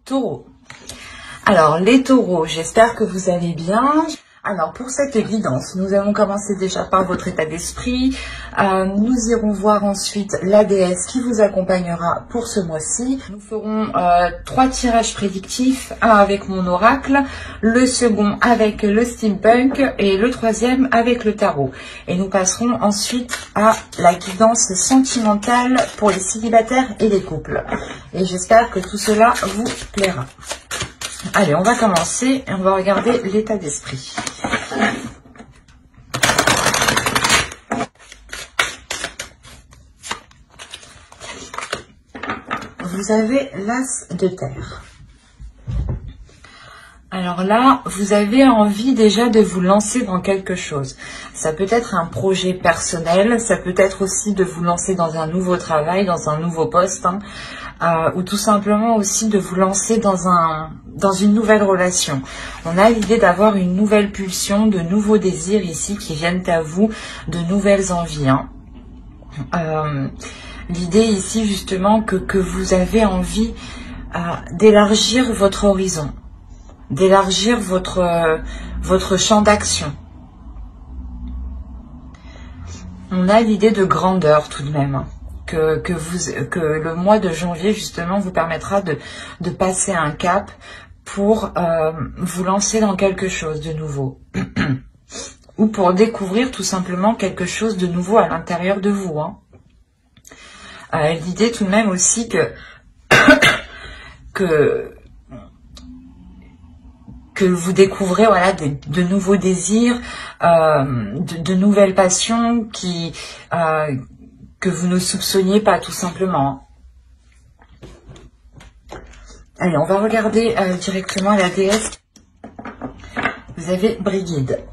Taureau. Alors les taureaux, j'espère que vous allez bien. Alors pour cette guidance, nous allons commencer déjà par votre état d'esprit. Nous irons voir ensuite la déesse qui vous accompagnera pour ce mois-ci. Nous ferons 3 tirages prédictifs, un avec mon oracle, le second avec le steampunk et le troisième avec le tarot. Et nous passerons ensuite à la guidance sentimentale pour les célibataires et les couples. Et j'espère que tout cela vous plaira. Allez, on va commencer et on va regarder l'état d'esprit. Vous avez l'as de terre. Alors là, vous avez envie déjà de vous lancer dans quelque chose. Ça peut être un projet personnel, ça peut être aussi de vous lancer dans un nouveau travail, dans un nouveau poste, ou tout simplement aussi de vous lancer dans une nouvelle relation. On a l'idée d'avoir une nouvelle pulsion, de nouveaux désirs ici qui viennent à vous, de nouvelles envies. L'idée ici justement que vous avez envie d'élargir votre horizon, d'élargir votre champ d'action. On a l'idée de grandeur tout de même, que le mois de janvier justement vous permettra de passer un cap pour vous lancer dans quelque chose de nouveau ou pour découvrir tout simplement quelque chose de nouveau à l'intérieur de vous. L'idée tout de même aussi que vous découvrez voilà, de nouveaux désirs, de nouvelles passions que vous ne soupçonniez pas tout simplement. Allez, on va regarder directement la déesse. Vous avez Brigide.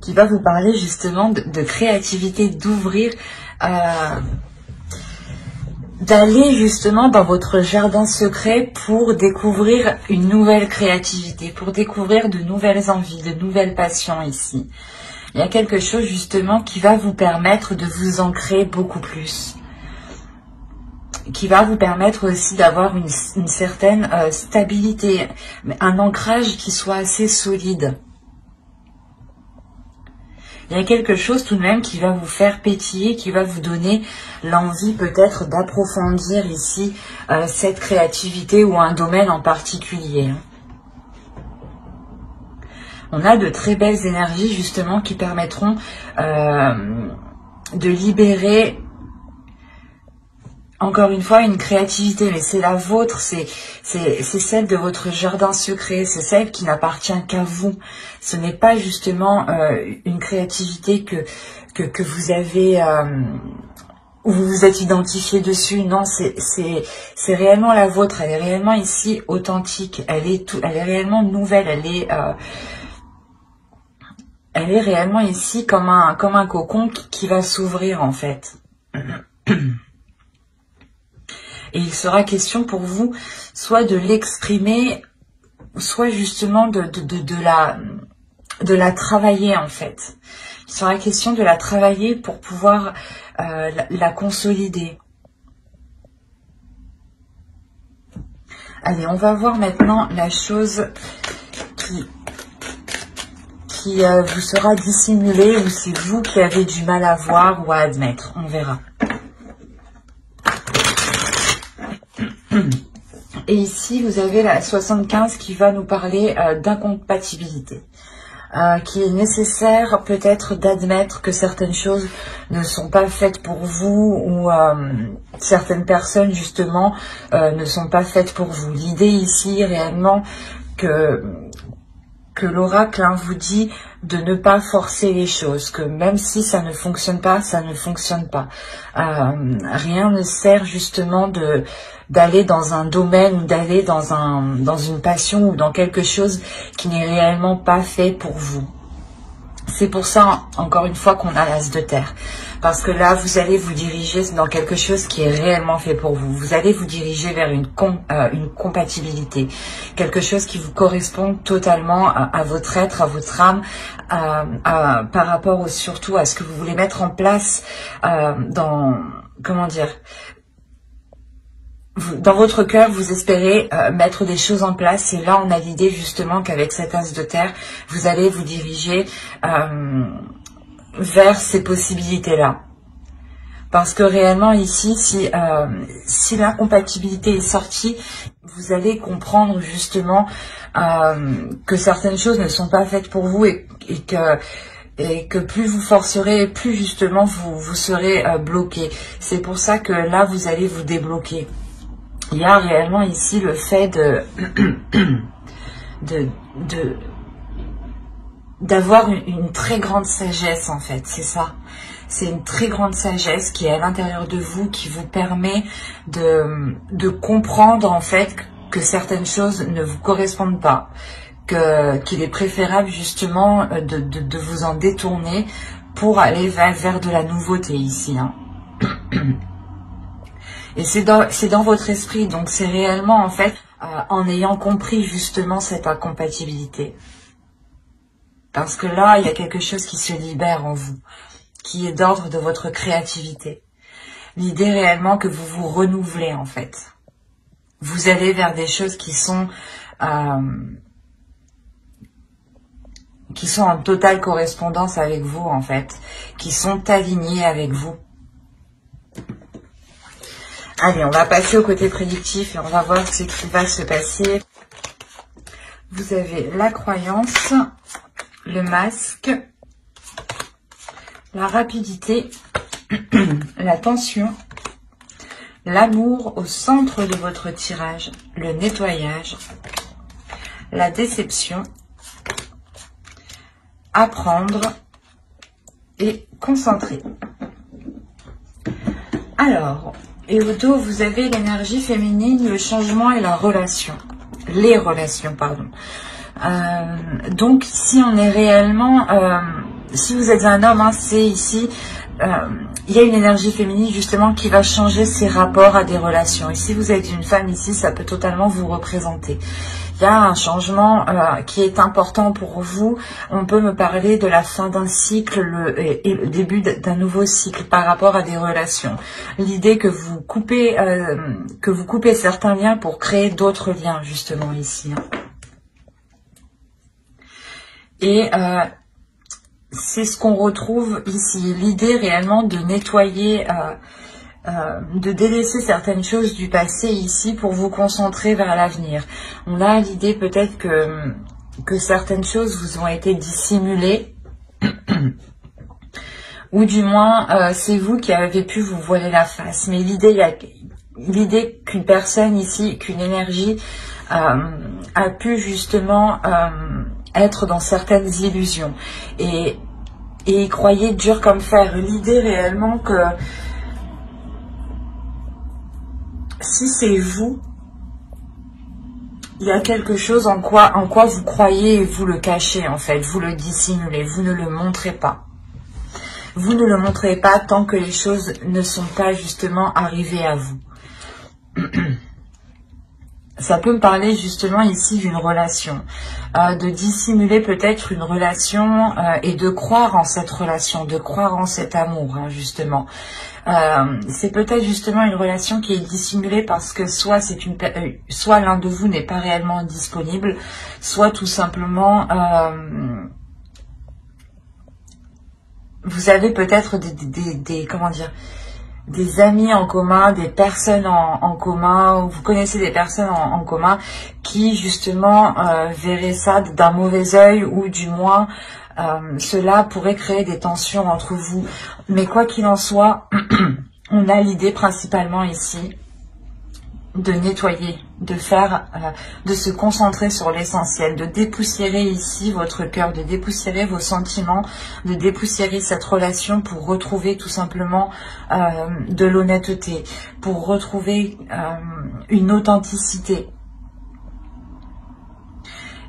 Qui va vous parler justement de créativité, d'ouvrir, d'aller justement dans votre jardin secret pour découvrir une nouvelle créativité, pour découvrir de nouvelles envies, de nouvelles passions ici. Il y a quelque chose justement qui va vous permettre de vous ancrer beaucoup plus, qui va vous permettre aussi d'avoir une certaine stabilité, un ancrage qui soit assez solide. Il y a quelque chose tout de même qui va vous faire pétiller, qui va vous donner l'envie peut-être d'approfondir ici cette créativité ou un domaine en particulier. On a de très belles énergies justement qui permettront de libérer encore une fois une créativité, mais c'est la vôtre, c'est celle de votre jardin secret, c'est celle qui n'appartient qu'à vous. Ce n'est pas justement une créativité que vous avez, où vous vous êtes identifié dessus. Non, c'est réellement la vôtre, elle est réellement ici authentique, elle est réellement nouvelle, elle est réellement ici comme un cocon qui va s'ouvrir en fait. Et il sera question pour vous soit de l'exprimer, soit justement de la travailler en fait. Il sera question de la travailler pour pouvoir la consolider. Allez, on va voir maintenant la chose qui vous sera dissimulée ou c'est vous qui avez du mal à voir ou à admettre. On verra. Et ici, vous avez la 75 qui va nous parler d'incompatibilité, qui est nécessaire peut-être d'admettre que certaines choses ne sont pas faites pour vous ou certaines personnes justement ne sont pas faites pour vous. L'idée ici réellement que l'oracle vous dit de ne pas forcer les choses, que même si ça ne fonctionne pas, ça ne fonctionne pas. Rien ne sert justement d'aller dans un domaine ou d'aller dans une passion ou dans quelque chose qui n'est réellement pas fait pour vous. C'est pour ça, encore une fois, qu'on a l'as de terre. Parce que là, vous allez vous diriger dans quelque chose qui est réellement fait pour vous. Vous allez vous diriger vers une compatibilité. Quelque chose qui vous correspond totalement à votre être, à votre âme, par rapport surtout à ce que vous voulez mettre en place comment dire, dans votre cœur, vous espérez mettre des choses en place. Et là, on a l'idée justement qu'avec cet as de terre, vous allez vous diriger vers ces possibilités-là. Parce que réellement ici, si l'incompatibilité est sortie, vous allez comprendre justement que certaines choses ne sont pas faites pour vous et que plus vous forcerez, plus justement vous serez bloqué. C'est pour ça que là, vous allez vous débloquer. Il y a réellement ici le fait d'avoir une très grande sagesse en fait, c'est ça. C'est une très grande sagesse qui est à l'intérieur de vous, qui vous permet de comprendre en fait que certaines choses ne vous correspondent pas, qu'il est préférable justement de vous en détourner pour aller vers de la nouveauté ici. Hein. Et c'est dans votre esprit, donc c'est réellement en fait en ayant compris justement cette incompatibilité. Parce que là, il y a quelque chose qui se libère en vous, qui est d'ordre de votre créativité. L'idée réellement que vous vous renouvelez en fait. Vous allez vers des choses qui sont en totale correspondance avec vous en fait, qui sont alignées avec vous. Allez, on va passer au côté prédictif et on va voir ce qui va se passer. Vous avez la croyance, le masque, la rapidité, la tension, l'amour au centre de votre tirage, le nettoyage, la déception, apprendre et concentrer. Alors, et au dos, vous avez l'énergie féminine, le changement et la relation. Les relations, pardon. Donc, ici, on est réellement... si vous êtes un homme, hein, c'est ici... il y a une énergie féminine justement qui va changer ses rapports à des relations. Et si vous êtes une femme ici, ça peut totalement vous représenter. Il y a un changement qui est important pour vous. On peut me parler de la fin d'un cycle et le début d'un nouveau cycle par rapport à des relations. L'idée que vous coupez certains liens pour créer d'autres liens justement ici. Et c'est ce qu'on retrouve ici. L'idée réellement de nettoyer, de délaisser certaines choses du passé ici pour vous concentrer vers l'avenir. On a l'idée peut-être que certaines choses vous ont été dissimulées. Ou du moins, c'est vous qui avez pu vous voiler la face. Mais l'idée qu'une personne ici, qu'une énergie a pu justement être dans certaines illusions. Et y croyez dur comme fer. L'idée réellement que si c'est vous, il y a quelque chose en quoi vous croyez et vous le cachez en fait. Vous le dissimulez, vous ne le montrez pas. Vous ne le montrez pas tant que les choses ne sont pas justement arrivées à vous. Ça peut me parler justement ici d'une relation, de dissimuler peut-être une relation et de croire en cette relation, de croire en cet amour, hein, justement. C'est peut-être justement une relation qui est dissimulée parce que soit l'un de vous n'est pas réellement disponible, soit tout simplement vous avez peut-être comment dire, des amis en commun, des personnes en commun, ou vous connaissez des personnes en commun qui justement verraient ça d'un mauvais œil, ou du moins cela pourrait créer des tensions entre vous. Mais quoi qu'il en soit, on a l'idée principalement ici de nettoyer, de se concentrer sur l'essentiel, de dépoussiérer ici votre cœur, de dépoussiérer vos sentiments, de dépoussiérer cette relation pour retrouver tout simplement de l'honnêteté, pour retrouver une authenticité.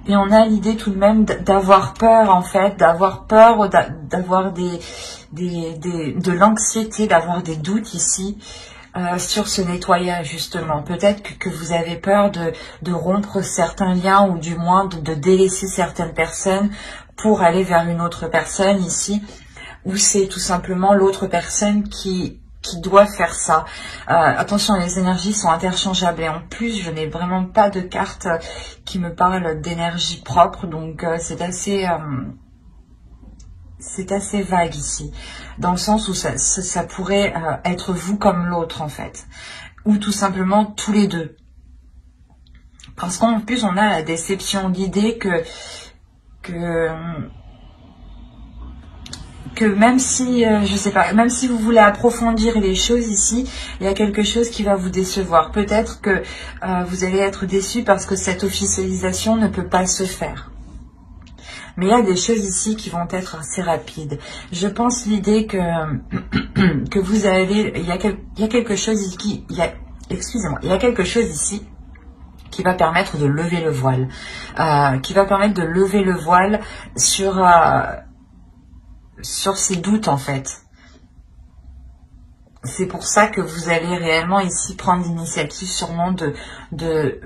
Et on a l'idée tout de même d'avoir peur en fait, d'avoir peur, d'avoir de l'anxiété, d'avoir des doutes ici. Sur ce nettoyage justement, peut-être que vous avez peur de rompre certains liens ou du moins de délaisser certaines personnes pour aller vers une autre personne ici, ou c'est tout simplement l'autre personne qui qui doit faire ça. Attention, les énergies sont interchangeables et en plus, je n'ai vraiment pas de carte qui me parle d'énergie propre, donc c'est assez vague ici, dans le sens où ça pourrait être vous comme l'autre en fait, ou tout simplement tous les deux. Parce qu'en plus, on a la déception, l'idée que même si, je sais pas, même si vous voulez approfondir les choses ici, il y a quelque chose qui va vous décevoir. Peut-être que vous allez être déçu parce que cette officialisation ne peut pas se faire. Mais il y a des choses ici qui vont être assez rapides. Je pense l'idée que vous allez, il y a quelque chose ici, excusez-moi, il y a quelque chose ici qui va permettre de lever le voile, sur ces doutes en fait. C'est pour ça que vous allez réellement ici prendre l'initiative sûrement de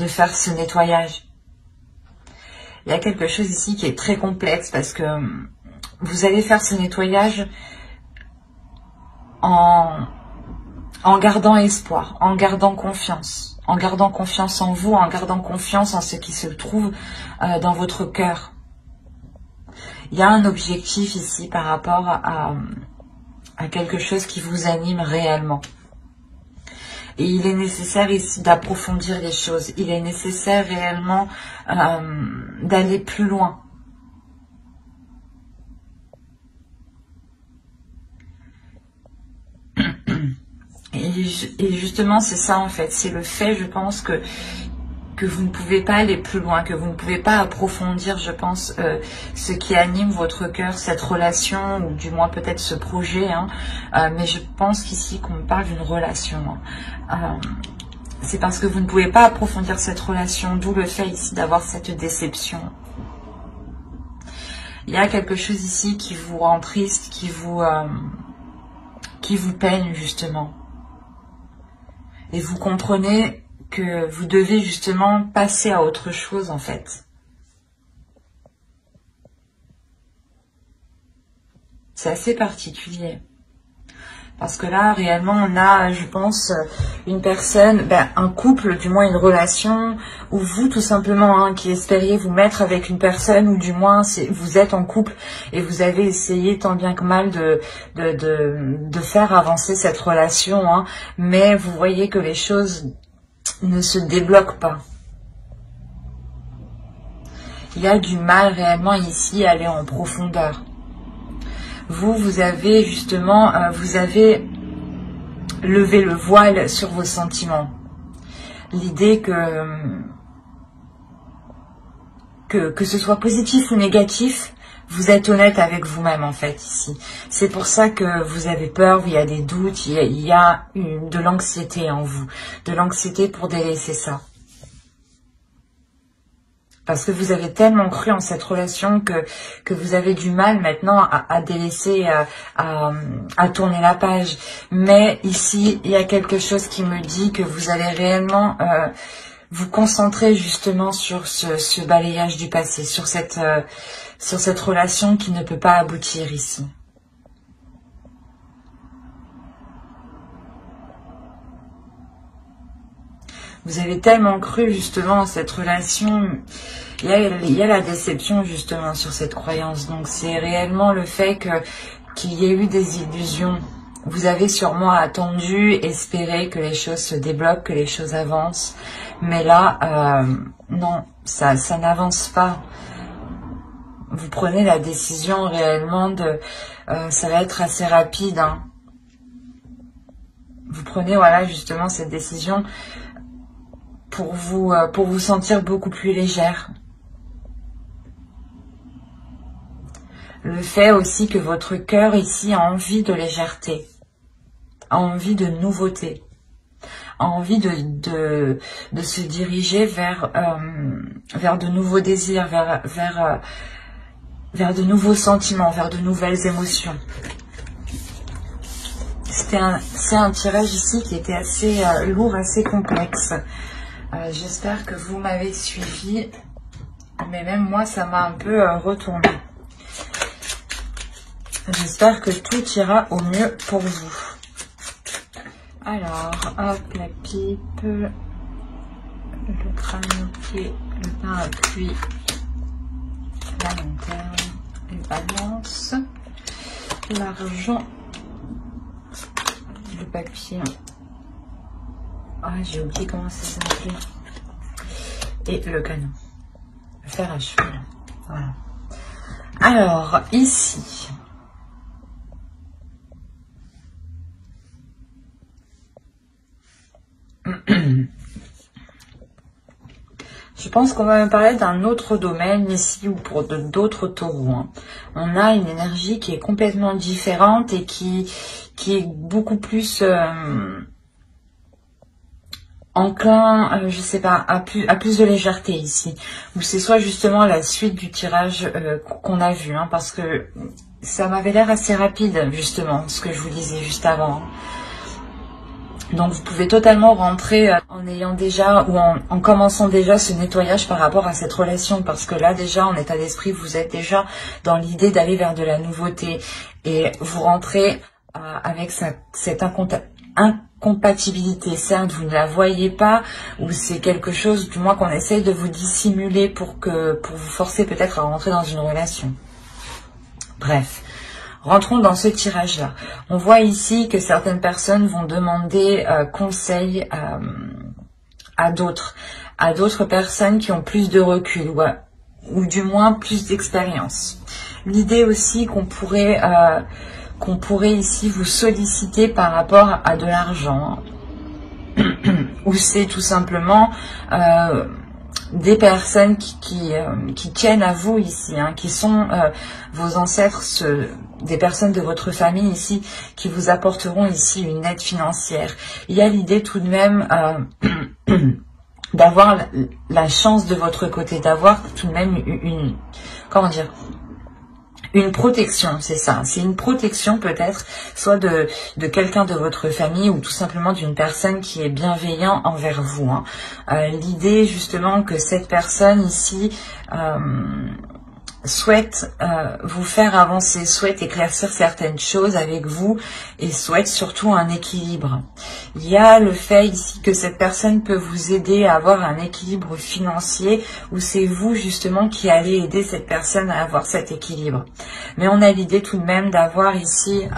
faire ce nettoyage. Il y a quelque chose ici qui est très complexe parce que vous allez faire ce nettoyage en gardant espoir, en gardant confiance en vous, en gardant confiance en ce qui se trouve dans votre cœur. Il y a un objectif ici par rapport à quelque chose qui vous anime réellement. Et il est nécessaire ici d'approfondir les choses. Il est nécessaire réellement d'aller plus loin. Et justement, c'est ça en fait. C'est le fait, je pense, que vous ne pouvez pas aller plus loin, que vous ne pouvez pas approfondir, je pense, ce qui anime votre cœur, cette relation, ou du moins peut-être ce projet. Mais je pense qu'ici qu'on parle d'une relation. C'est parce que vous ne pouvez pas approfondir cette relation, d'où le fait ici d'avoir cette déception. Il y a quelque chose ici qui vous rend triste, qui vous peine justement. Et vous comprenez que vous devez justement passer à autre chose en fait. C'est assez particulier. Parce que là, réellement, on a, je pense, une personne, un couple, du moins une relation, ou vous, tout simplement, qui espériez vous mettre avec une personne, ou du moins, vous êtes en couple, et vous avez essayé tant bien que mal de faire avancer cette relation, mais vous voyez que les choses ne se débloquent pas. Il y a du mal réellement ici à aller en profondeur. Vous avez justement, vous avez levé le voile sur vos sentiments. L'idée que ce soit positif ou négatif, vous êtes honnête avec vous-même en fait ici. C'est pour ça que vous avez peur, il y a des doutes, il y a de l'anxiété en vous. De l'anxiété pour délaisser ça. Parce que vous avez tellement cru en cette relation que vous avez du mal maintenant à délaisser, à tourner la page. Mais ici, il y a quelque chose qui me dit que vous allez réellement vous concentrer justement sur ce balayage du passé, sur cette relation qui ne peut pas aboutir ici. Vous avez tellement cru justement en cette relation, il y a la déception justement sur cette croyance. Donc c'est réellement le fait qu'il y ait eu des illusions. Vous avez sûrement attendu, espéré que les choses se débloquent, que les choses avancent. Mais là, non, ça n'avance pas. Vous prenez la décision réellement ça va être assez rapide. Vous prenez voilà justement cette décision pour vous sentir beaucoup plus légère. Le fait aussi que votre cœur ici a envie de légèreté, a envie de nouveauté, a envie de se diriger vers de nouveaux désirs, vers de nouveaux sentiments, vers de nouvelles émotions. C'est un tirage ici qui était assez lourd, assez complexe. J'espère que vous m'avez suivi, mais même moi, ça m'a un peu retourné. J'espère que tout ira au mieux pour vous. Alors, hop, la pipe, le crâne, le parapluie, la lanterne, les balances, l'argent, le papier. Ah, j'ai oublié comment ça s'appelait. Et le canon. Le fer à cheval. Voilà. Alors, ici. Je pense qu'on va me parler d'un autre domaine ici ou pour d'autres taureaux. Hein. On a une énergie qui est complètement différente et qui est beaucoup plus enclin, je sais pas, à plus de légèreté ici. Ou c'est soit justement la suite du tirage qu'on a vu, hein, parce que ça m'avait l'air assez rapide justement, ce que je vous disais juste avant. Hein. Donc vous pouvez totalement rentrer en ayant déjà ou en commençant déjà ce nettoyage par rapport à cette relation, parce que là déjà en état d'esprit vous êtes déjà dans l'idée d'aller vers de la nouveauté et vous rentrez avec cette incompatibilité. Certes vous ne la voyez pas ou c'est quelque chose du moins qu'on essaye de vous dissimuler pour vous forcer peut-être à rentrer dans une relation. Bref. Rentrons dans ce tirage-là. On voit ici que certaines personnes vont demander conseil à d'autres personnes qui ont plus de recul ou du moins plus d'expérience. L'idée aussi qu'on pourrait ici vous solliciter par rapport à de l'argent ou c'est tout simplement des personnes qui tiennent à vous ici, hein, qui sont vos ancêtres, des personnes de votre famille ici, qui vous apporteront ici une aide financière. Il y a l'idée tout de même d'avoir la chance de votre côté, d'avoir tout de même une protection, c'est ça. C'est une protection peut-être, soit de quelqu'un de votre famille ou tout simplement d'une personne qui est bienveillant envers vous. Hein. L'idée justement que cette personne ici souhaite vous faire avancer, souhaite éclaircir certaines choses avec vous et souhaite surtout un équilibre. Il y a le fait ici que cette personne peut vous aider à avoir un équilibre financier ou c'est vous justement qui allez aider cette personne à avoir cet équilibre. Mais on a l'idée tout de même d'avoir ici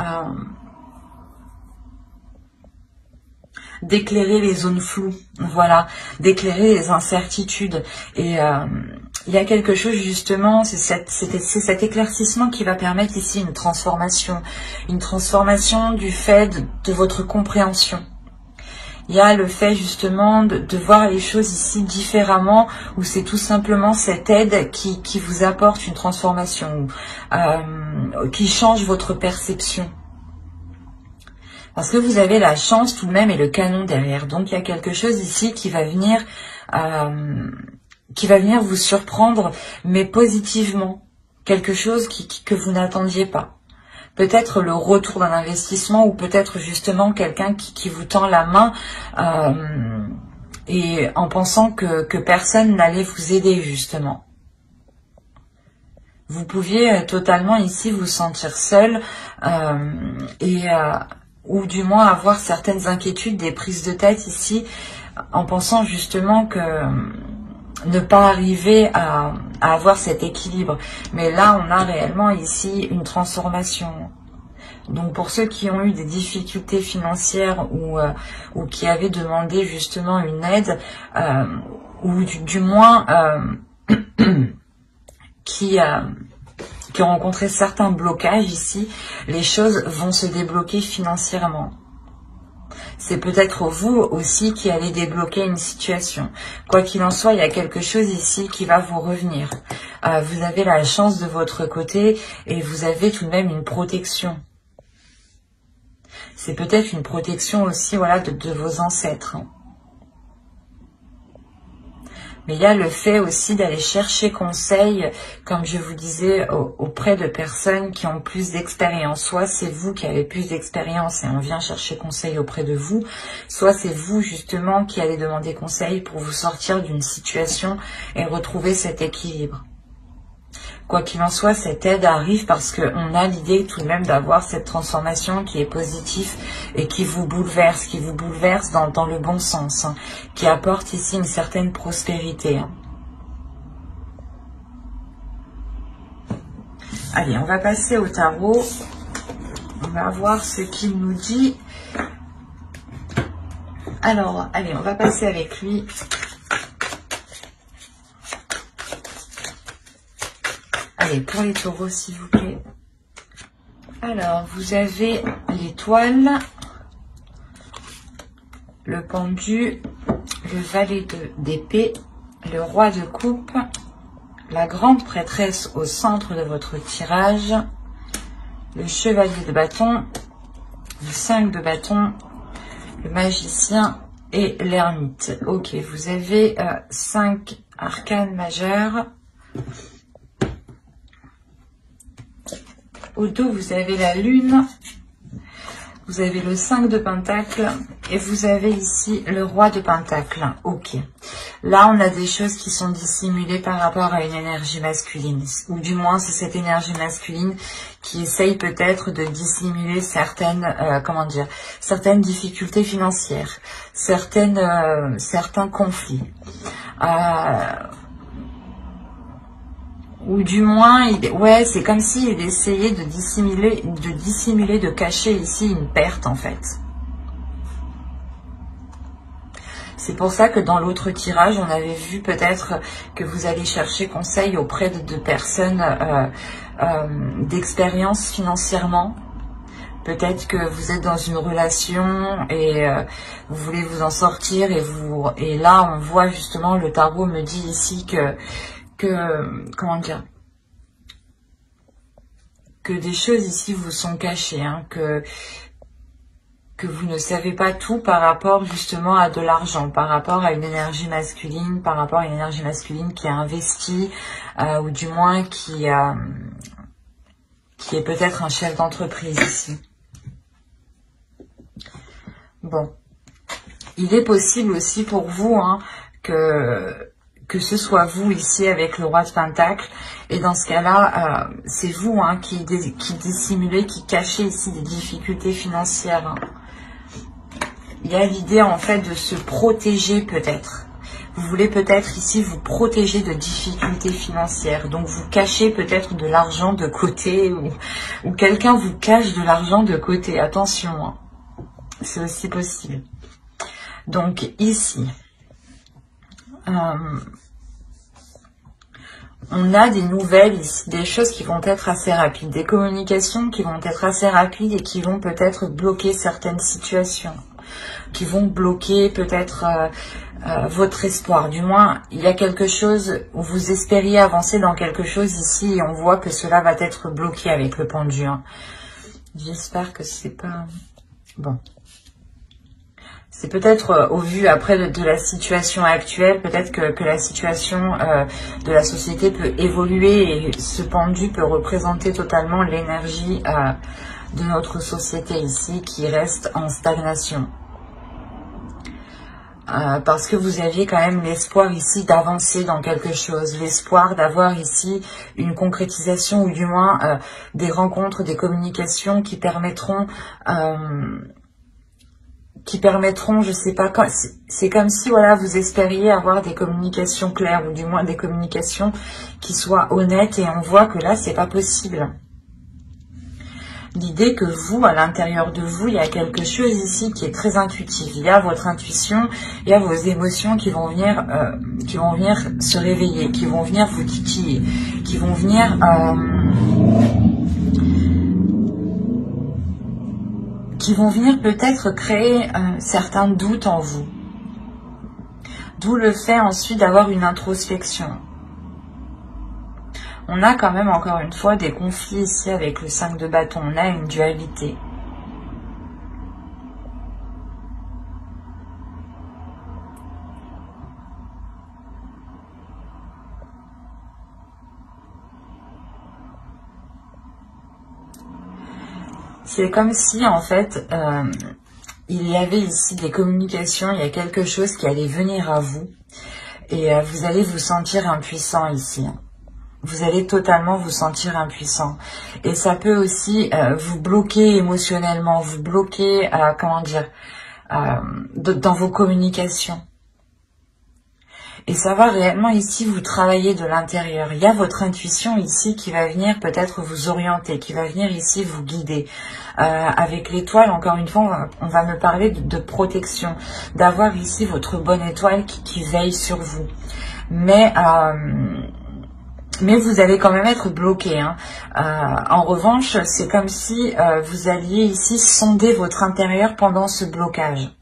d'éclairer les zones floues, voilà, d'éclairer les incertitudes et il y a quelque chose justement, c'est cet éclaircissement qui va permettre ici une transformation du fait de votre compréhension. Il y a le fait justement de voir les choses ici différemment, où c'est tout simplement cette aide qui vous apporte une transformation, qui change votre perception. Parce que vous avez la chance tout de même et le canon derrière. Donc il y a quelque chose ici qui va venir vous surprendre, mais positivement. Quelque chose que vous n'attendiez pas. Peut-être le retour d'un investissement ou peut-être justement quelqu'un qui vous tend la main et en pensant que personne n'allait vous aider justement. Vous pouviez totalement ici vous sentir seul ou du moins avoir certaines inquiétudes, des prises de tête ici en pensant justement que ne pas arriver à avoir cet équilibre. Mais là, on a réellement ici une transformation. Donc, pour ceux qui ont eu des difficultés financières ou qui avaient demandé justement une aide, ou du moins qui ont rencontré certains blocages ici, les choses vont se débloquer financièrement. C'est peut-être vous aussi qui allez débloquer une situation. Quoi qu'il en soit, il y a quelque chose ici qui va vous revenir. Vous avez la chance de votre côté et vous avez tout de même une protection. C'est peut-être une protection aussi, voilà, de vos ancêtres. Mais il y a le fait aussi d'aller chercher conseil, comme je vous disais, auprès de personnes qui ont plus d'expérience. Soit c'est vous qui avez plus d'expérience et on vient chercher conseil auprès de vous, soit c'est vous justement qui allez demander conseil pour vous sortir d'une situation et retrouver cet équilibre. Quoi qu'il en soit, cette aide arrive parce qu'on a l'idée tout de même d'avoir cette transformation qui est positive et qui vous bouleverse dans le bon sens, hein, qui apporte ici une certaine prospérité. Hein. Allez, on va passer au tarot. On va voir ce qu'il nous dit. Alors, allez, on va passer avec lui. Allez, pour les taureaux, s'il vous plaît. Alors, vous avez l'étoile, le pendu, le valet d'épée, le roi de coupe, la grande prêtresse au centre de votre tirage, le chevalier de bâton, le 5 de bâton, le magicien et l'ermite. Ok, vous avez 5 arcanes majeures. Au dos, vous avez la lune, vous avez le 5 de pentacle et vous avez ici le roi de pentacle. Ok. Là, on a des choses qui sont dissimulées par rapport à une énergie masculine. Ou du moins, c'est cette énergie masculine qui essaye peut-être de dissimuler certaines, certaines difficultés financières, certains conflits. Ou du moins, ouais, c'est comme s'il essayait de dissimuler, de cacher ici une perte en fait. C'est pour ça que dans l'autre tirage, on avait vu peut-être que vous allez chercher conseil auprès de personnes d'expérience financièrement. Peut-être que vous êtes dans une relation et vous voulez vous en sortir et là on voit justement, le tarot me dit ici que des choses ici vous sont cachées, hein, que vous ne savez pas tout par rapport justement à de l'argent, par rapport à une énergie masculine, qui a investi, ou du moins qui est peut-être un chef d'entreprise ici. Bon, il est possible aussi pour vous, hein, que ce soit vous ici avec le roi de pentacle, et dans ce cas-là, c'est vous, hein, qui dissimulez, qui cachez ici des difficultés financières. Hein. Il y a l'idée en fait de se protéger peut-être. Vous voulez peut-être ici vous protéger de difficultés financières. Donc vous cachez peut-être de l'argent de côté ou quelqu'un vous cache de l'argent de côté. Attention, hein. C'est aussi possible. Donc ici, on a des nouvelles ici, des choses qui vont être assez rapides, des communications qui vont être assez rapides et qui vont peut-être bloquer certaines situations, qui vont bloquer peut-être votre espoir. Du moins, il y a quelque chose où vous espériez avancer dans quelque chose ici et on voit que cela va être bloqué avec le pendu. Hein. J'espère que c'est pas... Bon. C'est peut-être au vu après de la situation actuelle, peut-être que la situation de la société peut évoluer et ce pendu peut représenter totalement l'énergie de notre société ici qui reste en stagnation. Parce que vous aviez quand même l'espoir ici d'avancer dans quelque chose, l'espoir d'avoir ici une concrétisation ou du moins des rencontres, des communications qui permettront, je sais pas, c'est comme si voilà vous espériez avoir des communications claires ou du moins des communications qui soient honnêtes et on voit que là c'est pas possible. L'idée que vous, à l'intérieur de vous, il y a quelque chose ici qui est très intuitif. Il y a votre intuition, il y a vos émotions qui vont venir se réveiller, qui vont venir vous titiller, qui vont venir peut-être créer certains doutes en vous. D'où le fait ensuite d'avoir une introspection. On a quand même encore une fois des conflits ici avec le 5 de bâton. On a une dualité. C'est comme si en fait il y avait ici des communications, il y a quelque chose qui allait venir à vous et vous allez vous sentir impuissant ici. Vous allez totalement vous sentir impuissant. Et ça peut aussi vous bloquer émotionnellement, vous bloquer, comment dire, dans vos communications. Et ça va réellement ici vous travailler de l'intérieur. Il y a votre intuition ici qui va venir peut-être vous orienter, qui va venir ici vous guider. Avec l'étoile, encore une fois, on va me parler de protection, d'avoir ici votre bonne étoile qui veille sur vous. Mais vous allez quand même être bloqué. Hein. En revanche, c'est comme si vous alliez ici sonder votre intérieur pendant ce blocage.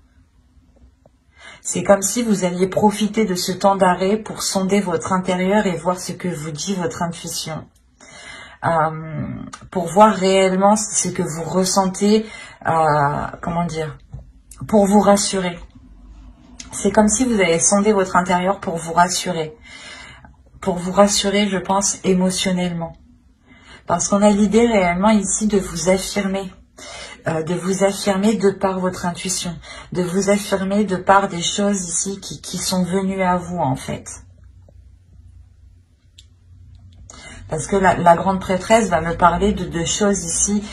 C'est comme si vous alliez profiter de ce temps d'arrêt pour sonder votre intérieur et voir ce que vous dit votre intuition. Pour voir réellement ce que vous ressentez, comment dire, pour vous rassurer. C'est comme si vous allez sonder votre intérieur pour vous rassurer. Pour vous rassurer, je pense, émotionnellement. Parce qu'on a l'idée réellement ici de vous affirmer. De vous affirmer de par votre intuition, de vous affirmer de par des choses ici qui sont venues à vous en fait. Parce que la grande prêtresse va me parler de choses ici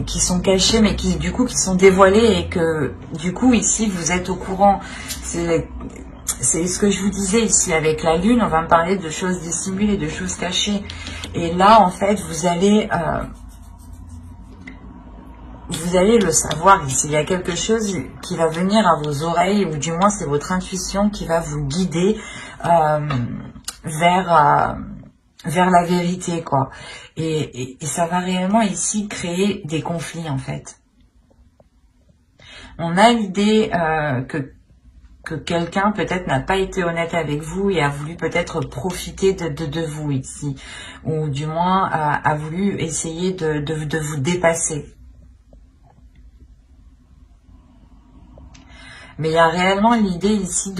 qui sont cachées mais qui du coup qui sont dévoilées et que du coup ici vous êtes au courant. C'est ce que je vous disais ici avec la lune, on va me parler de choses dissimulées, de choses cachées. Et là en fait vous allez le savoir ici, il y a quelque chose qui va venir à vos oreilles, ou du moins c'est votre intuition qui va vous guider vers la vérité, quoi. Et ça va réellement ici créer des conflits, en fait. On a l'idée que quelqu'un peut-être n'a pas été honnête avec vous et a voulu peut-être profiter de vous ici, ou du moins a voulu essayer de vous dépasser. Mais il y a réellement l'idée ici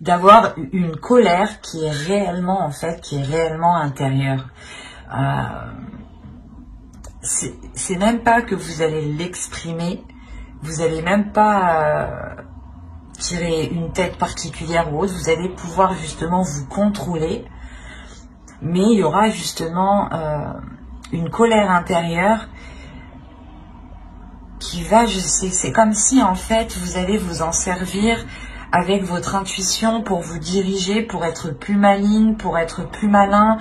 d'avoir une colère qui est réellement, en fait, qui est réellement intérieure. C'est même pas que vous allez l'exprimer, vous allez même pas tirer une tête particulière ou autre, vous allez pouvoir justement vous contrôler, mais il y aura justement une colère intérieure qui va, je sais, c'est comme si en fait vous allez vous en servir avec votre intuition pour vous diriger, pour être plus maligne, pour être plus malin,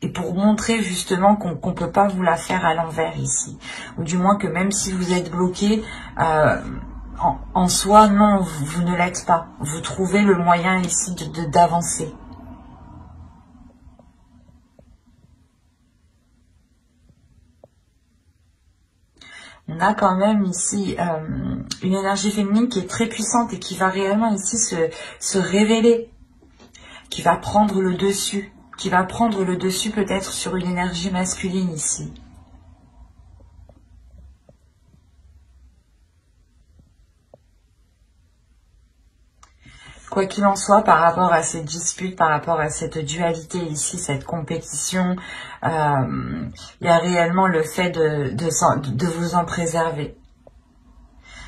et pour montrer justement qu'on peut pas vous la faire à l'envers ici. Ou du moins que même si vous êtes bloqué, en soi, non, vous ne l'êtes pas. Vous trouvez le moyen ici d'avancer. On a quand même ici une énergie féminine qui est très puissante et qui va réellement ici se révéler, qui va prendre le dessus, peut-être sur une énergie masculine ici. Quoi qu'il en soit, par rapport à cette dispute, par rapport à cette dualité ici, cette compétition, il y a réellement le fait de vous en préserver.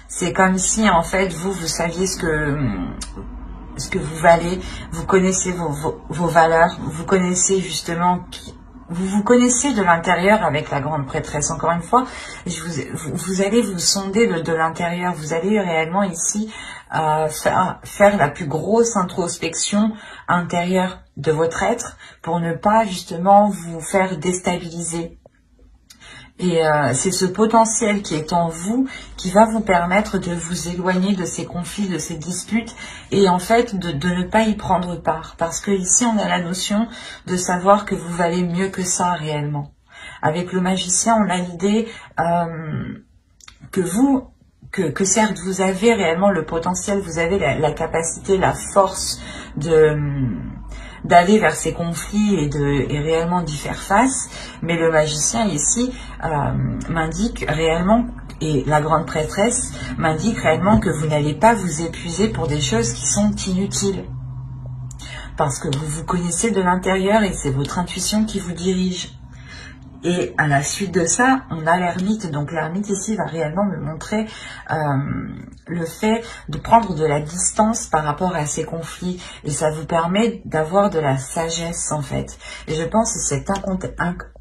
C'est comme si, en fait, vous saviez ce que vous valez, vous connaissez vos valeurs, vous connaissez justement... Vous connaissez de l'intérieur avec la grande prêtresse. Encore une fois, vous allez vous sonder de l'intérieur. Vous allez réellement ici faire la plus grosse introspection intérieure de votre être pour ne pas justement vous faire déstabiliser. Et c'est ce potentiel qui est en vous qui va vous permettre de vous éloigner de ces conflits, de ces disputes et en fait de ne pas y prendre part. Parce que ici on a la notion de savoir que vous valez mieux que ça réellement. Avec le magicien on a l'idée que certes vous avez réellement le potentiel, vous avez la capacité, la force d'aller vers ces conflits et réellement d'y faire face, mais le magicien ici m'indique réellement, et la grande prêtresse m'indique réellement que vous n'allez pas vous épuiser pour des choses qui sont inutiles, parce que vous vous connaissez de l'intérieur et c'est votre intuition qui vous dirige. Et à la suite de ça, on a l'ermite. Donc l'ermite ici va réellement me montrer le fait de prendre de la distance par rapport à ces conflits. Et ça vous permet d'avoir de la sagesse en fait. Et je pense que cette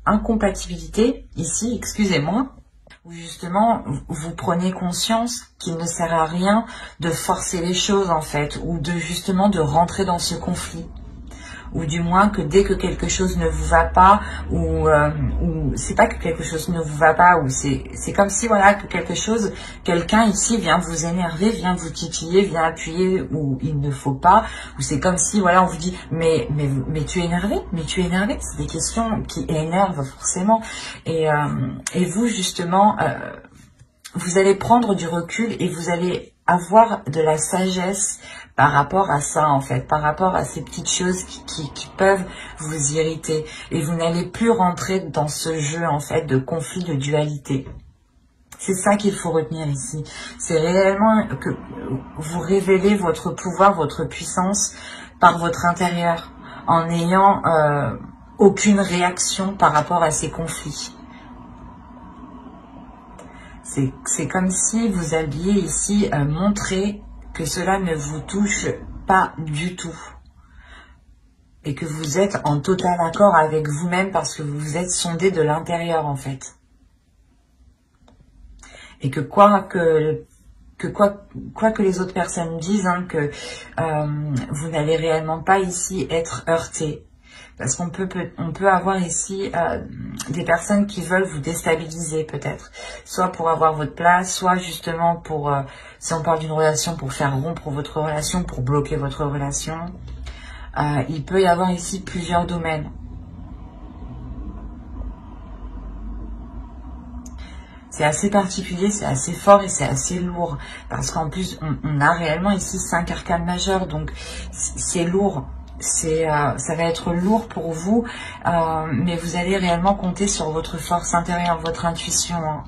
incompatibilité ici, excusez-moi, où justement vous prenez conscience qu'il ne sert à rien de forcer les choses en fait, ou de justement de rentrer dans ce conflit. Ou du moins que dès que quelque chose ne vous va pas, ou c'est pas que quelque chose ne vous va pas, ou c'est comme si voilà que quelqu'un ici vient vous énerver, vient vous titiller, vient appuyer où il ne faut pas, ou c'est comme si voilà on vous dit mais tu es énervé, c'est des questions qui énervent forcément, et vous justement vous allez prendre du recul et vous allez avoir de la sagesse par rapport à ça en fait, par rapport à ces petites choses qui peuvent vous irriter. Et vous n'allez plus rentrer dans ce jeu en fait de conflit, de dualité. C'est ça qu'il faut retenir ici. C'est réellement que vous révélez votre pouvoir, votre puissance par votre intérieur, en n'ayant aucune réaction par rapport à ces conflits. C'est comme si vous alliez ici montrer que cela ne vous touche pas du tout. Et que vous êtes en total accord avec vous-même parce que vous vous êtes sondé de l'intérieur en fait. Et que quoi que les autres personnes disent, hein, que vous n'allez réellement pas ici être heurté. Parce qu'on peut avoir ici des personnes qui veulent vous déstabiliser peut-être. Soit pour avoir votre place, soit justement pour, si on parle d'une relation, pour faire rompre votre relation, pour bloquer votre relation. Il peut y avoir ici plusieurs domaines. C'est assez particulier, c'est assez fort et c'est assez lourd. Parce qu'en plus, on a réellement ici 5 arcanes majeures. Donc c'est lourd. Ça va être lourd pour vous, mais vous allez réellement compter sur votre force intérieure, votre intuition. Hein.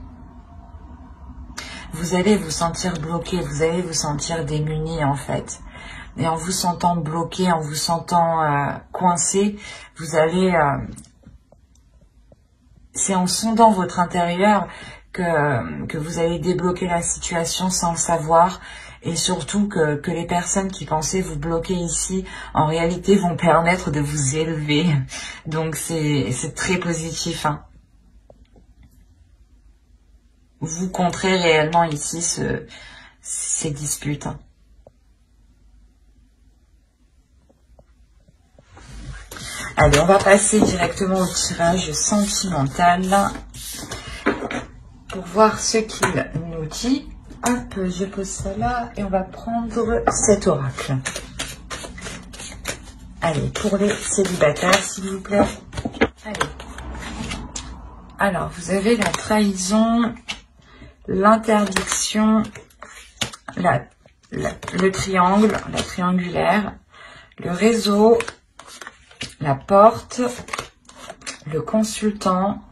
Vous allez vous sentir bloqué, vous allez vous sentir démuni en fait. Et en vous sentant bloqué, en vous sentant coincé, vous allez... c'est en sondant votre intérieur que vous allez débloquer la situation sans le savoir. Et surtout que les personnes qui pensaient vous bloquer ici, en réalité, vont permettre de vous élever. Donc, c'est très positif. Hein. Vous contrez réellement ici ces disputes. Hein. Allez, on va passer directement au tirage sentimental pour voir ce qu'il nous dit. Hop, je pose ça là et on va prendre cet oracle. Allez, pour les célibataires, s'il vous plaît. Allez. Alors, vous avez la trahison, l'interdiction, le triangle, la triangulaire, le réseau, la porte, le consultant.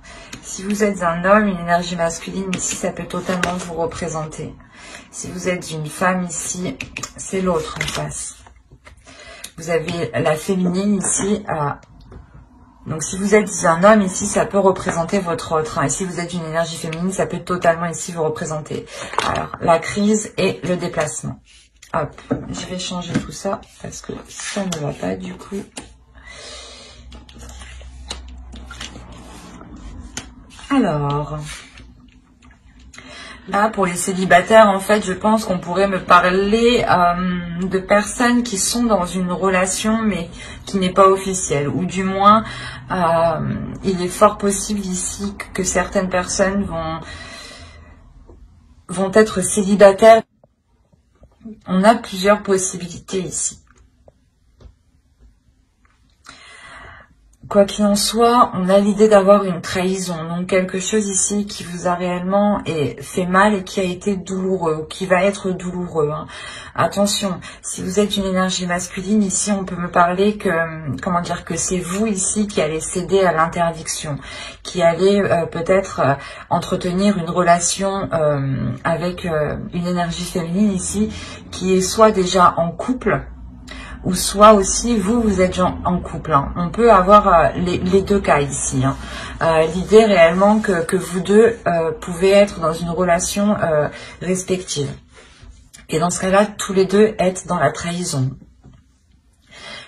Si vous êtes un homme, une énergie masculine, ici, ça peut totalement vous représenter. Si vous êtes une femme, ici, c'est l'autre en face. Vous avez la féminine ici. Donc, si vous êtes un homme, ici, ça peut représenter votre autre. Et si vous êtes une énergie féminine, ça peut totalement ici vous représenter. Alors, la crise et le déplacement. Hop, je vais changer tout ça parce que ça ne va pas du coup. Alors, là, pour les célibataires, en fait, je pense qu'on pourrait me parler de personnes qui sont dans une relation, mais qui n'est pas officielle. Ou du moins, il est fort possible ici que certaines personnes vont être célibataires. On a plusieurs possibilités ici. Quoi qu'il en soit, on a l'idée d'avoir une trahison, donc quelque chose ici qui vous a réellement fait mal et qui a été douloureux, qui va être douloureux. Hein. Attention, si vous êtes une énergie masculine, ici on peut me parler que, comment dire, que c'est vous ici qui allez céder à l'interdiction, qui allez peut-être entretenir une relation avec une énergie féminine ici, qui est soit déjà en couple, ou soit aussi vous êtes en couple. Hein. On peut avoir les deux cas ici. Hein. L'idée réellement que vous deux pouvez être dans une relation respective. Et dans ce cas-là, tous les deux être dans la trahison.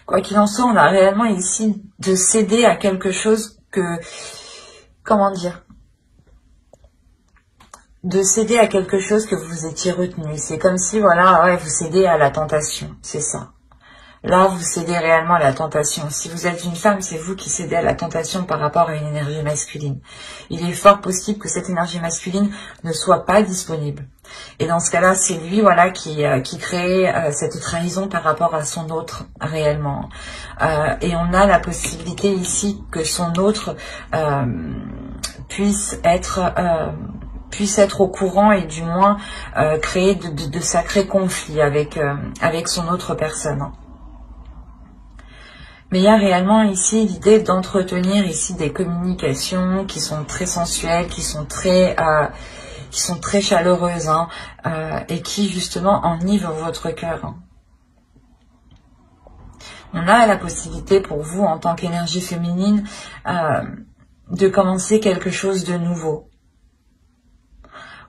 Quoi qu'il en soit, on a réellement ici de céder à quelque chose que... Comment dire ? De céder à quelque chose que vous étiez retenu. C'est comme si, voilà, ouais, vous cédez à la tentation. C'est ça. Là, vous cédez réellement à la tentation. Si vous êtes une femme, c'est vous qui cédez à la tentation par rapport à une énergie masculine. Il est fort possible que cette énergie masculine ne soit pas disponible. Et dans ce cas-là, c'est lui, voilà, qui crée cette trahison par rapport à son autre, réellement. Et on a la possibilité ici que son autre puisse être au courant et du moins créer de sacrés conflits avec son autre personne. Mais il y a réellement ici l'idée d'entretenir ici des communications qui sont très sensuelles, qui sont très chaleureuses, hein, et qui justement enivrent votre cœur. Hein. On a la possibilité pour vous, en tant qu'énergie féminine, de commencer quelque chose de nouveau.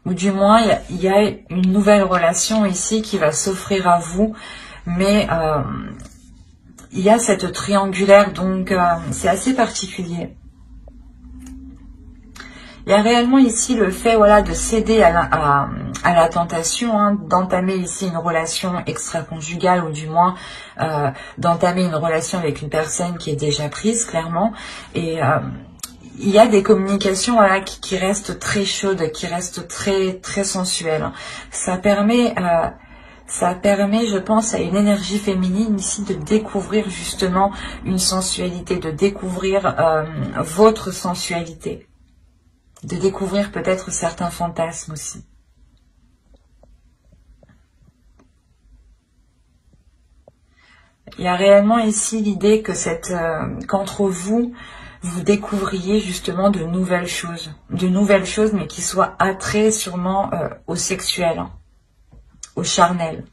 Ou du moins, il y a une nouvelle relation ici qui va s'offrir à vous, mais il y a cette triangulaire, donc c'est assez particulier. Il y a réellement ici le fait, voilà, de céder à la tentation, hein, d'entamer ici une relation extra-conjugale ou du moins d'entamer une relation avec une personne qui est déjà prise, clairement. Et il y a des communications, voilà, qui restent très chaudes, qui restent très sensuelles. Ça permet, je pense, à une énergie féminine ici de découvrir justement une sensualité, de découvrir votre sensualité. De découvrir peut-être certains fantasmes aussi. Il y a réellement ici l'idée que qu'entre vous, vous découvriez justement de nouvelles choses, mais qui soient attraits sûrement au sexuel, hein, au charnel.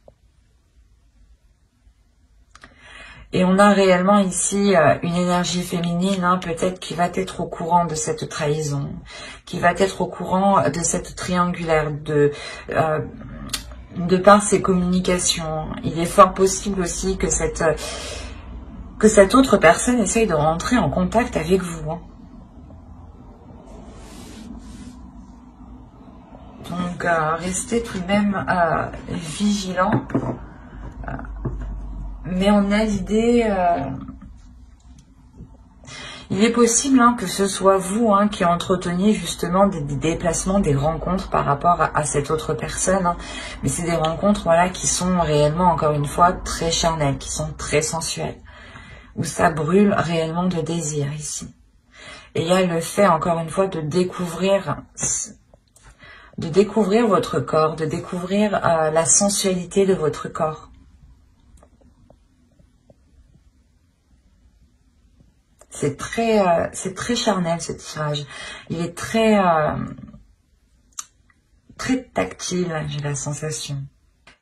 Et on a réellement ici une énergie féminine, hein, peut-être qui va être au courant de cette trahison, qui va être au courant de cette triangulaire, de par ses communications. Il est fort possible aussi que cette autre personne essaye de rentrer en contact avec vous. Hein. Donc, restez tout de même vigilants. Mais on a l'idée, il est possible, hein, que ce soit vous, hein, qui entreteniez justement des déplacements, des rencontres par rapport à cette autre personne. Hein. Mais c'est des rencontres, voilà, qui sont réellement, encore une fois, très charnelles, qui sont très sensuelles. Où ça brûle réellement de désir ici. Et il y a le fait, encore une fois, de découvrir votre corps, de découvrir la sensualité de votre corps. C'est très charnel, ce tirage. Il est très tactile, j'ai la sensation.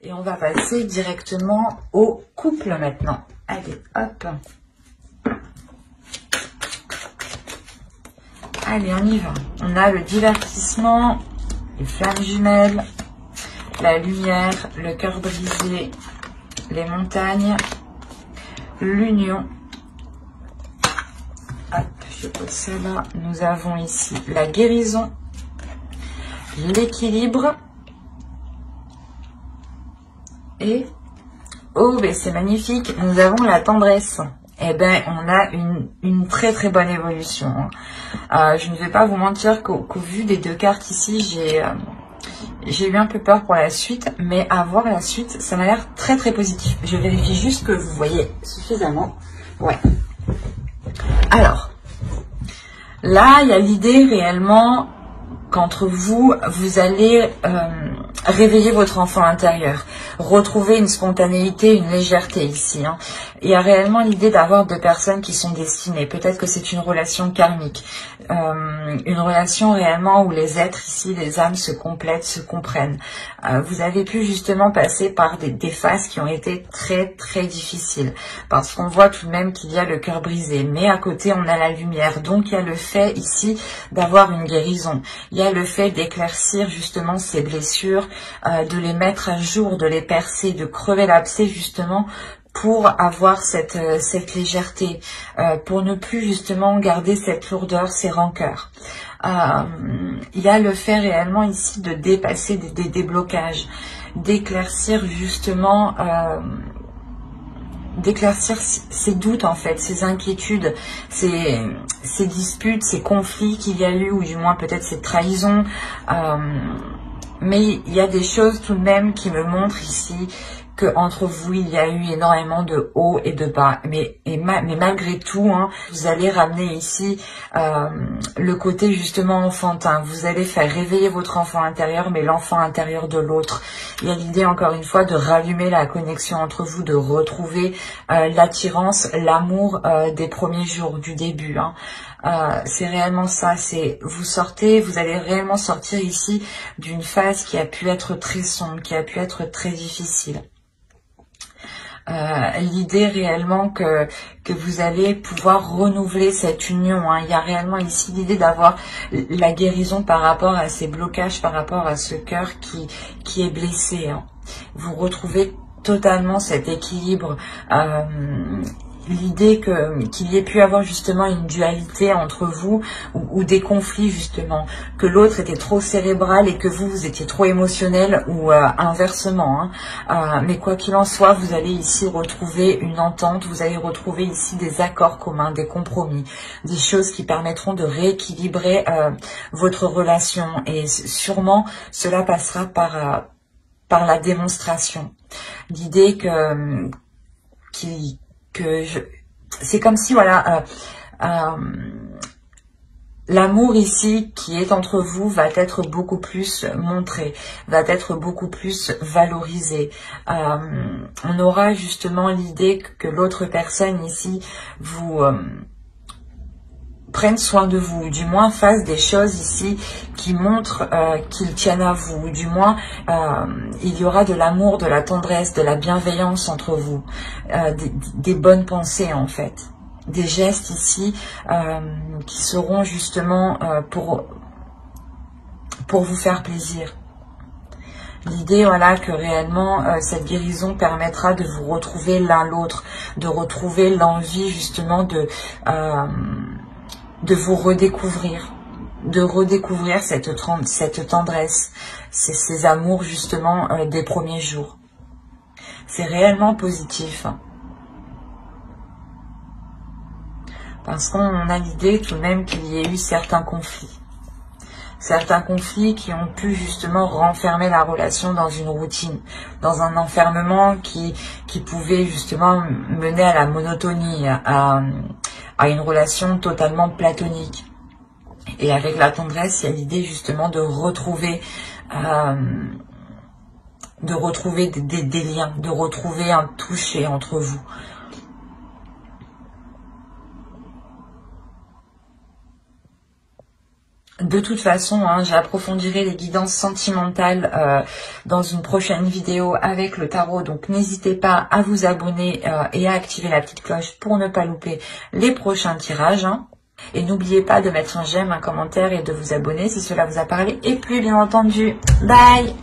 Et on va passer directement au couple maintenant. Allez, hop. Allez, on y va. On a le divertissement, les flammes jumelles, la lumière, le cœur brisé, les montagnes, l'union. Hop, je pose ça là. Nous avons ici la guérison, l'équilibre et, oh, ben c'est magnifique, nous avons la tendresse. Eh ben, on a une très bonne évolution. Je ne vais pas vous mentir qu'au vu des deux cartes ici, j'ai eu un peu peur pour la suite, mais à voir la suite, ça m'a l'air très positif. Je vérifie juste que vous voyez suffisamment. Ouais. Alors, là, il y a l'idée réellement qu'entre vous, vous allez réveillez votre enfant intérieur, retrouvez une spontanéité, une légèreté ici. Hein. Il y a réellement l'idée d'avoir deux personnes qui sont destinées. Peut-être que c'est une relation karmique, une relation réellement où les êtres ici, les âmes se complètent, se comprennent. Vous avez pu justement passer par des phases qui ont été très très difficiles, parce qu'on voit tout de même qu'il y a le cœur brisé, mais à côté on a la lumière. Donc il y a le fait ici d'avoir une guérison, il y a le fait d'éclaircir justement ces blessures, de les mettre à jour, de les percer, de crever l'abcès justement pour avoir cette légèreté, pour ne plus justement garder cette lourdeur, ces rancœurs. Il y a le fait réellement ici de dépasser des blocages, d'éclaircir justement, d'éclaircir ces doutes en fait, ces inquiétudes, ces disputes, ces conflits qu'il y a eu, ou du moins peut-être ces trahisons. Mais il y a des choses tout de même qui me montrent ici que entre vous il y a eu énormément de hauts et de bas, mais malgré tout, hein, vous allez ramener ici le côté justement enfantin. Vous allez faire réveiller votre enfant intérieur, mais l'enfant intérieur de l'autre. Il y a l'idée encore une fois de rallumer la connexion entre vous, de retrouver l'attirance, l'amour des premiers jours, du début. Hein. C'est réellement ça, c'est vous sortez, vous allez réellement sortir ici d'une phase qui a pu être très sombre, qui a pu être très difficile. L'idée réellement que vous allez pouvoir renouveler cette union. Hein. Il y a réellement ici l'idée d'avoir la guérison par rapport à ces blocages, par rapport à ce cœur qui est blessé. Hein. Vous retrouvez totalement cet équilibre. L'idée qu'il y ait pu avoir justement une dualité entre vous ou des conflits justement, que l'autre était trop cérébral et que vous étiez trop émotionnel ou inversement. Hein. Mais quoi qu'il en soit, vous allez ici retrouver une entente, vous allez retrouver ici des accords communs, des compromis, des choses qui permettront de rééquilibrer votre relation, et sûrement cela passera par la démonstration. L'idée c'est comme si voilà l'amour ici qui est entre vous va être beaucoup plus montré, va être beaucoup plus valorisé. On aura justement l'idée que l'autre personne ici vous prenne soin de vous, du moins fasse des choses ici qui montrent qu'ils tiennent à vous, du moins il y aura de l'amour, de la tendresse, de la bienveillance entre vous, des bonnes pensées en fait, des gestes ici qui seront justement pour vous faire plaisir. L'idée, voilà, que réellement cette guérison permettra de vous retrouver l'un l'autre, de retrouver l'envie justement de vous redécouvrir, de redécouvrir cette tendresse, ces amours justement des premiers jours. C'est réellement positif. Parce qu'on a l'idée tout de même qu'il y ait eu certains conflits. Certains conflits qui ont pu justement renfermer la relation dans une routine, dans un enfermement qui pouvait justement mener à la monotonie, à une relation totalement platonique. Et avec la tendresse, il y a l'idée justement de retrouver des liens, de retrouver un toucher entre vous. De toute façon, hein, j'approfondirai les guidances sentimentales dans une prochaine vidéo avec le tarot. Donc n'hésitez pas à vous abonner et à activer la petite cloche pour ne pas louper les prochains tirages. Hein. Et n'oubliez pas de mettre un j'aime, un commentaire et de vous abonner si cela vous a parlé et plu, bien entendu. Bye!